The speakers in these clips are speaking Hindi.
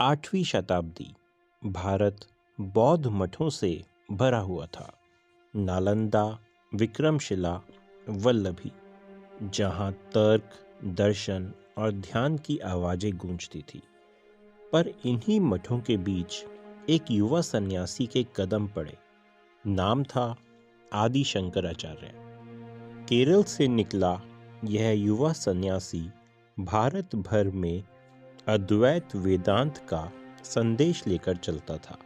8वीं शताब्दी भारत बौद्ध मठों से भरा हुआ था। नालंदा, विक्रमशिला, वल्लभी, जहाँ तर्क, दर्शन और ध्यान की आवाजें गूंजती थी। पर इन्हीं मठों के बीच एक युवा सन्यासी के कदम पड़े। नाम था आदि शंकराचार्य। केरल से निकला यह युवा सन्यासी भारत भर में अद्वैत वेदांत का संदेश लेकर चलता था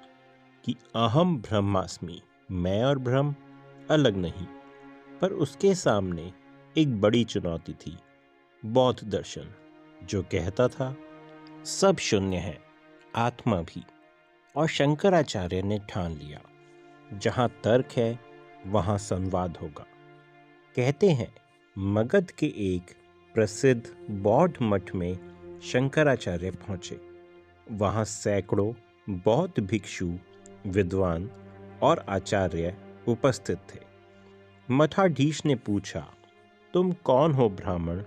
कि अहम ब्रह्मास्मि, मैं और ब्रह्म अलग नहीं। पर उसके सामने एक बड़ी चुनौती थी, बौद्ध दर्शन, जो कहता था सब शून्य है, आत्मा भी। और शंकराचार्य ने ठान लिया, जहाँ तर्क है वहाँ संवाद होगा। कहते हैं मगध के एक प्रसिद्ध बौद्ध मठ में शंकराचार्य पहुंचे। वहां सैकड़ों बौद्ध भिक्षु, विद्वान और आचार्य उपस्थित थे। मठाधीश ने पूछा, तुम कौन हो ब्राह्मण?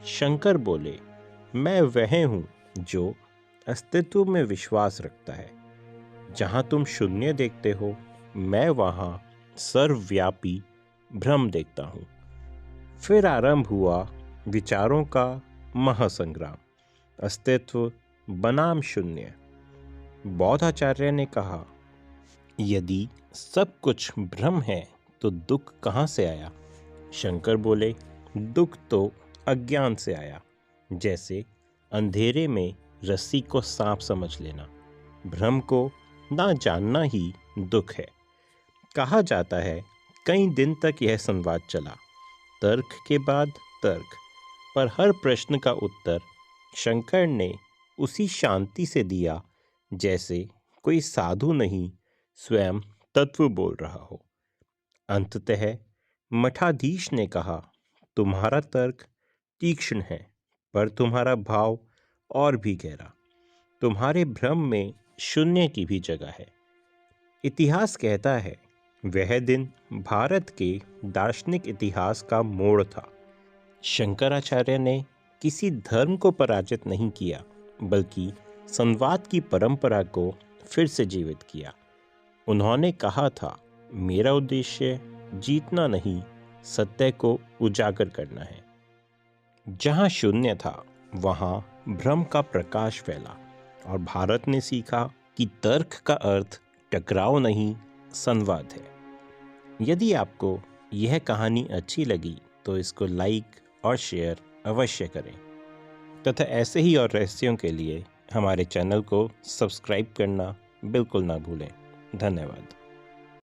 शंकर बोले, मैं वह हूं जो अस्तित्व में विश्वास रखता है। जहां तुम शून्य देखते हो, मैं वहां सर्वव्यापी ब्रह्म देखता हूं। फिर आरंभ हुआ विचारों का महासंग्राम। अस्तित्व बनाम शून्य। बौद्धाचार्य ने कहा, यदि सब कुछ ब्रह्म है तो दुख कहाँ से आया? शंकर बोले, दुख तो अज्ञान से आया। जैसे अंधेरे में रस्सी को सांप समझ लेना। भ्रम को ना जानना ही दुख है। कहा जाता है कई दिन तक यह संवाद चला, तर्क के बाद तर्क, पर हर प्रश्न का उत्तर शंकर ने उसी शांति से दिया जैसे कोई साधु नहीं, स्वयं तत्व बोल रहा हो। अंततः मठाधीश ने कहा, तुम्हारा तर्क तीक्ष्ण है, पर तुम्हारा भाव और भी गहरा। तुम्हारे भ्रम में शून्य की भी जगह है। इतिहास कहता है वह दिन भारत के दार्शनिक इतिहास का मोड़ था। शंकराचार्य ने किसी धर्म को पराजित नहीं किया, बल्कि संवाद की परंपरा को फिर से जीवित किया। उन्होंने कहा था, मेरा उद्देश्य जीतना नहीं, सत्य को उजागर करना है। जहां शून्य था वहां भ्रम का प्रकाश फैला और भारत ने सीखा कि तर्क का अर्थ टकराव नहीं, संवाद है। यदि आपको यह कहानी अच्छी लगी तो इसको लाइक और शेयर अवश्य करें तथा ऐसे ही और रहस्यों के लिए हमारे चैनल को सब्सक्राइब करना बिल्कुल ना भूलें। धन्यवाद।